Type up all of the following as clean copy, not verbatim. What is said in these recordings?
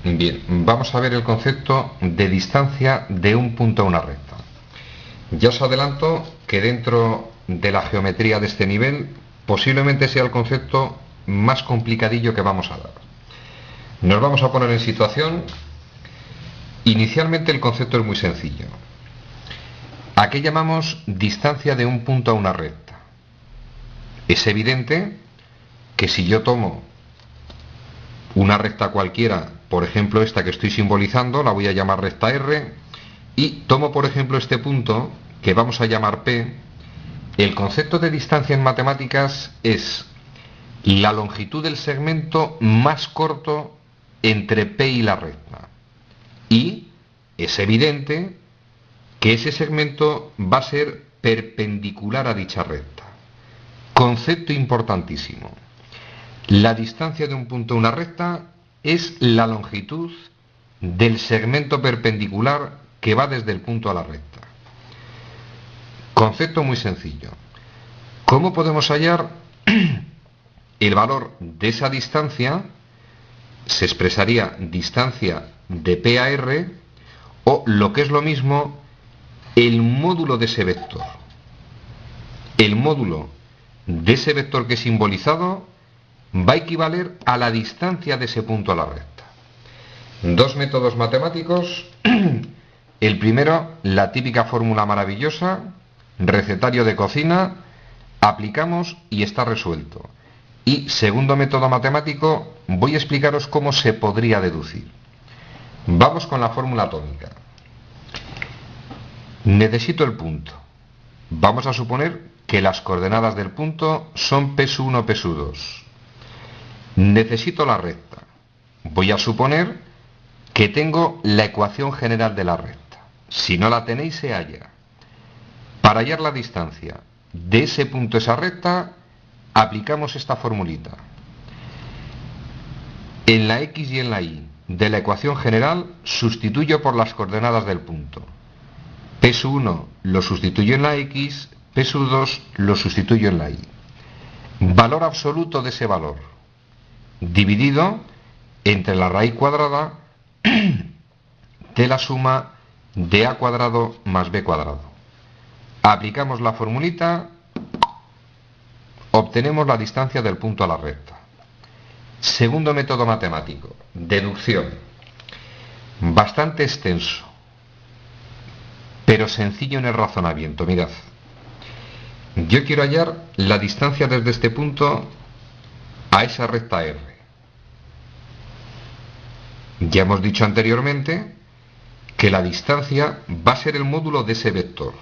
Bien, vamos a ver el concepto de distancia de un punto a una recta. Ya os adelanto que dentro de la geometría de este nivel posiblemente sea el concepto más complicadillo que vamos a dar. Nos vamos a poner en situación. Inicialmente el concepto es muy sencillo. ¿A qué llamamos distancia de un punto a una recta? Es evidente que si yo tomo una recta cualquiera, por ejemplo esta que estoy simbolizando, la voy a llamar recta R, y tomo por ejemplo este punto que vamos a llamar P, el concepto de distancia en matemáticas es la longitud del segmento más corto entre P y la recta. Y es evidente que ese segmento va a ser perpendicular a dicha recta. Concepto importantísimo. La distancia de un punto a una recta es la longitud del segmento perpendicular que va desde el punto a la recta. Concepto muy sencillo. ¿Cómo podemos hallar el valor de esa distancia? Se expresaría distancia de P a R, o lo que es lo mismo, el módulo de ese vector. El módulo de ese vector que he simbolizado va a equivaler a la distancia de ese punto a la recta. Dos métodos matemáticos. El primero, la típica fórmula maravillosa, recetario de cocina, aplicamos y está resuelto. Y segundo método matemático, voy a explicaros cómo se podría deducir. Vamos con la fórmula atómica. Necesito el punto. Vamos a suponer que las coordenadas del punto son P1, P2. Necesito la recta. Voy a suponer que tengo la ecuación general de la recta. Si no la tenéis, se halla. Para hallar la distancia de ese punto a esa recta, aplicamos esta formulita. En la X y en la Y de la ecuación general sustituyo por las coordenadas del punto. P1 lo sustituyo en la X, P2 lo sustituyo en la Y. Valor absoluto de ese valor, dividido entre la raíz cuadrada de la suma de a cuadrado más b cuadrado. Aplicamos la formulita, obtenemos la distancia del punto a la recta. Segundo método matemático, deducción. Bastante extenso, pero sencillo en el razonamiento. Mirad, yo quiero hallar la distancia desde este punto a esa recta R. Ya hemos dicho anteriormente que la distancia va a ser el módulo de ese vector.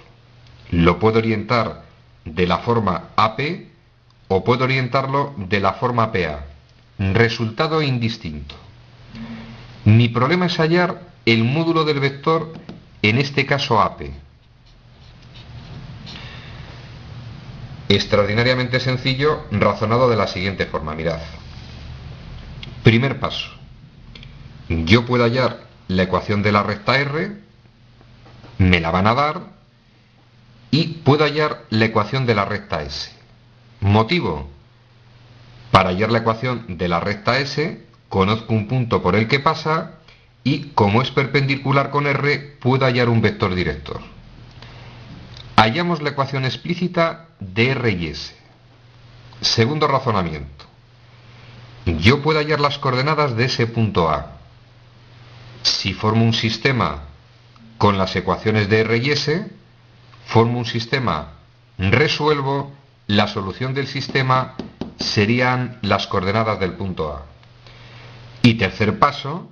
Lo puedo orientar de la forma AP o puedo orientarlo de la forma PA. Resultado indistinto. Mi problema es hallar el módulo del vector, en este caso AP. Extraordinariamente sencillo, razonado de la siguiente forma. Mirad. Primer paso. Yo puedo hallar la ecuación de la recta R, me la van a dar, y puedo hallar la ecuación de la recta S. Motivo. Para hallar la ecuación de la recta S, conozco un punto por el que pasa y, como es perpendicular con R, puedo hallar un vector director. Hallamos la ecuación explícita de R y S. Segundo razonamiento. Yo puedo hallar las coordenadas de ese punto A. Si formo un sistema con las ecuaciones de R y S, formo un sistema, resuelvo, la solución del sistema serían las coordenadas del punto A. Y tercer paso,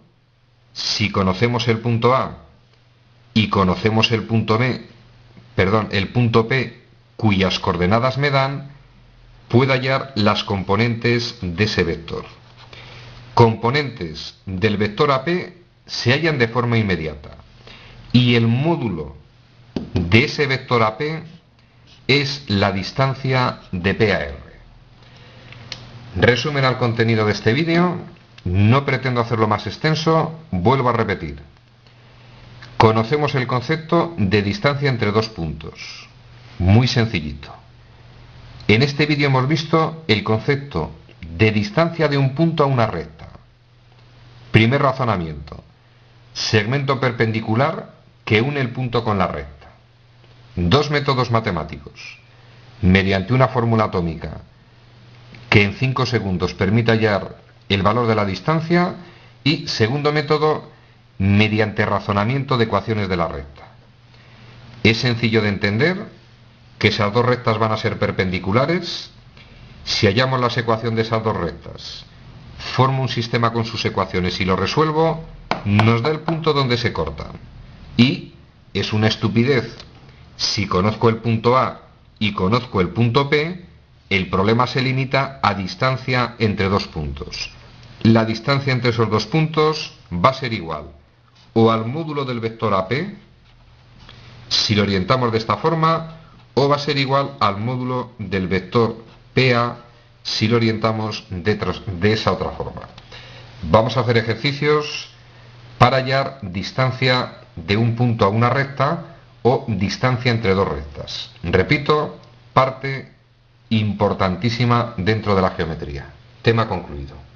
si conocemos el punto A y conocemos el punto el punto P, cuyas coordenadas me dan, puedo hallar las componentes de ese vector. Componentes del vector AP se hallan de forma inmediata y el módulo de ese vector AP es la distancia de P a R. Resumen al contenido de este vídeo. No pretendo hacerlo más extenso, vuelvo a repetir. Conocemos el concepto de distancia entre dos puntos. Muy sencillito. En este vídeo hemos visto el concepto de distancia de un punto a una recta. Primer razonamiento. Segmento perpendicular que une el punto con la recta. Dos métodos matemáticos. Mediante una fórmula atómica que en 5 segundos permite hallar el valor de la distancia, y segundo método, mediante razonamiento de ecuaciones de la recta. Es sencillo de entender que esas dos rectas van a ser perpendiculares. Si hallamos las ecuaciones de esas dos rectas, formo un sistema con sus ecuaciones y lo resuelvo, nos da el punto donde se cortan. Y es una estupidez, si conozco el punto A y conozco el punto P, el problema se limita a distancia entre dos puntos. La distancia entre esos dos puntos va a ser igual o al módulo del vector AP, si lo orientamos de esta forma, o va a ser igual al módulo del vector PA, si lo orientamos de esa otra forma. Vamos a hacer ejercicios para hallar distancia de un punto a una recta o distancia entre dos rectas. Repito, parte importantísima dentro de la geometría. Tema concluido.